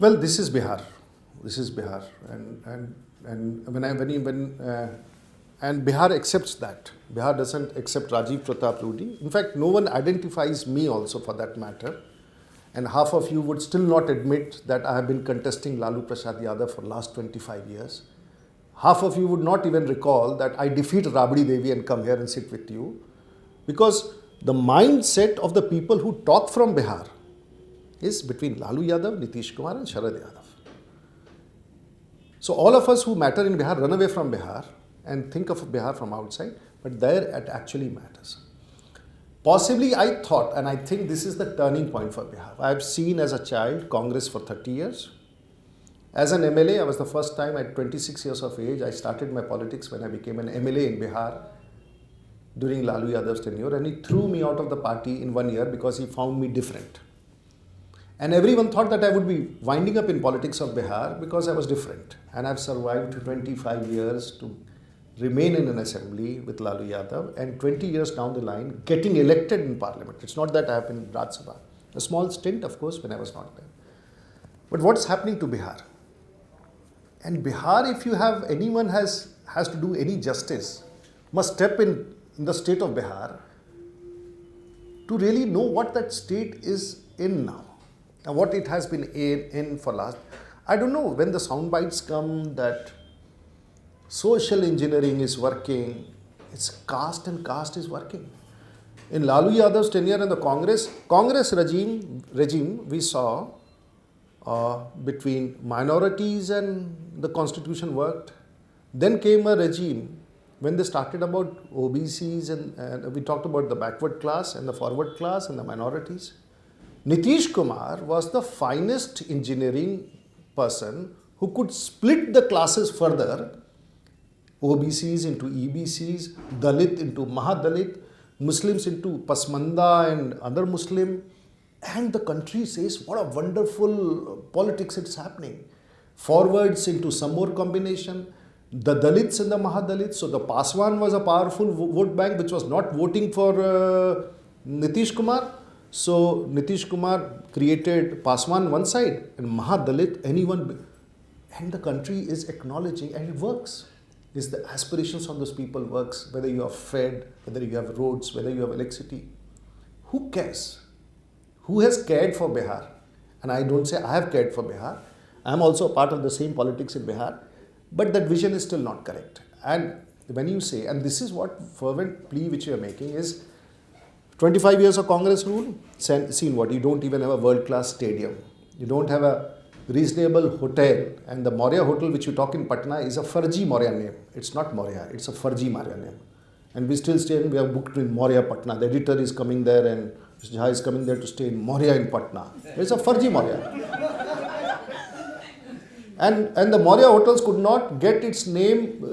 Well, this is Bihar. This is Bihar, and and Bihar accepts that. Bihar doesn't accept Rajiv Pratap Rudy. In fact, no one identifies me also for that matter. And half of you would still not admit that I have been contesting Lalu Prasad Yadav for last 25 years. Half of you would not even recall that I defeat Rabdi Devi and come here and sit with you. Because the mindset of the people who talk from Bihar is between Lalu Yadav, Nitish Kumar and Sharad Yadav. So all of us who matter in Bihar run away from Bihar and think of Bihar from outside, but there it actually matters. Possibly I thought, and I think this is the turning point for Bihar. I have seen as a child Congress for 30 years. As an MLA, I was the first time at 26 years of age, I started my politics when I became an MLA in Bihar during Lalu Yadav's tenure, and he threw me out of the party in 1 year because he found me different. And everyone thought that I would be winding up in politics of Bihar because I was different. And I've survived 25 years to remain in an assembly with Lalu Yadav, and 20 years down the line getting elected in parliament. It's not that I have been in Rajya Sabha. A small stint, of course, when I was not there. But what's happening to Bihar? And Bihar, if you have anyone has to do any justice, must step in the state of Bihar to really know what that state is in now. And what it has been in for last, I don't know when the sound bites come that social engineering is working, it's caste and caste is working. In Lalu Yadav's tenure in the Congress regime we saw between minorities and the constitution worked. Then came a regime when they started about OBCs and we talked about the backward class and the forward class and the minorities. Nitish Kumar was the finest engineering person who could split the classes further, OBCs into EBCs, Dalit into Mahadalit, Muslims into Pasmanda and other Muslim. And the country says, what a wonderful politics it's happening. Forwards into some more combination, the Dalits and the Mahadalits. So the Paswan was a powerful vote bank which was not voting for Nitish Kumar. So Nitish Kumar created Paswan one side and Mahadalit, anyone. And the country is acknowledging, and it works. Is the aspirations of those people works, whether you are fed, whether you have roads, whether you have electricity. Who cares? Who has cared for Bihar? And I don't say I have cared for Bihar. I am also a part of the same politics in Bihar, but that vision is still not correct. And when you say, and this is what fervent plea which you are making is, 25 years of Congress rule, seen what? You don't even have a world-class stadium. You don't have a reasonable hotel, and the Maurya Hotel which you talk in Patna is a Farji Maurya name. It's not Maurya, it's a Farji Maurya name. And we still stay we have booked in Maurya Patna. The editor is coming there and Mr. Jha is coming there to stay in Maurya in Patna. It's a Farji Maurya. and the Maurya hotels could not get its name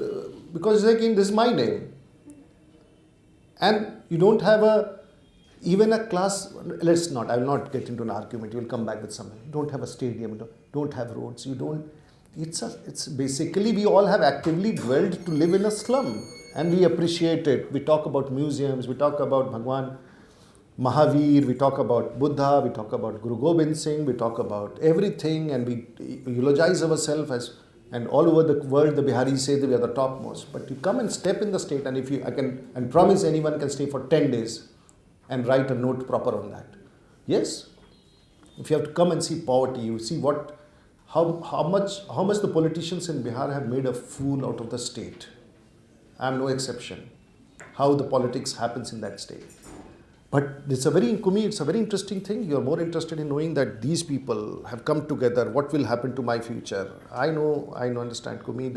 because it's like, this is my name. And you don't have even a class, I will not get into an argument, you will come back with something. You don't have a stadium, you don't have roads, you don't, it's basically we all have actively dwelled to live in a slum and we appreciate it. We talk about museums, we talk about Bhagwan Mahavir, we talk about Buddha, we talk about Guru Gobind Singh, we talk about everything and we eulogize ourselves as, and all over the world the Biharis say that we are the topmost. But you come and step in the state and if you, I can and promise anyone can stay for 10 days and write a note proper on that. Yes, if you have to come and see poverty, you see how much the politicians in Bihar have made a fool out of the state. I am no exception. How the politics happens in that state. But it's a very interesting thing. You are more interested in knowing that these people have come together. What will happen to my future? I know, understand, Kumi.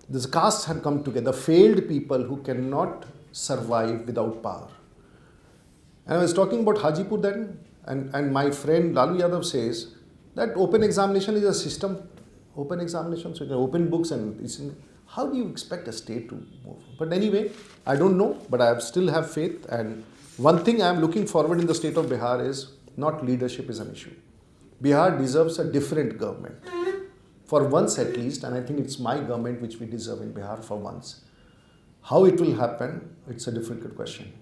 These castes have come together. Failed people who cannot survive without power. And I was talking about Hajipur then, and my friend Lalu Yadav says that open examination is a system. Open examination, so you can open books and how do you expect a state to move? But anyway, I don't know, but I still have faith. And one thing I am looking forward in the state of Bihar is not leadership is an issue. Bihar deserves a different government. For once at least, and I think it's my government which we deserve in Bihar for once. How it will happen, it's a difficult question.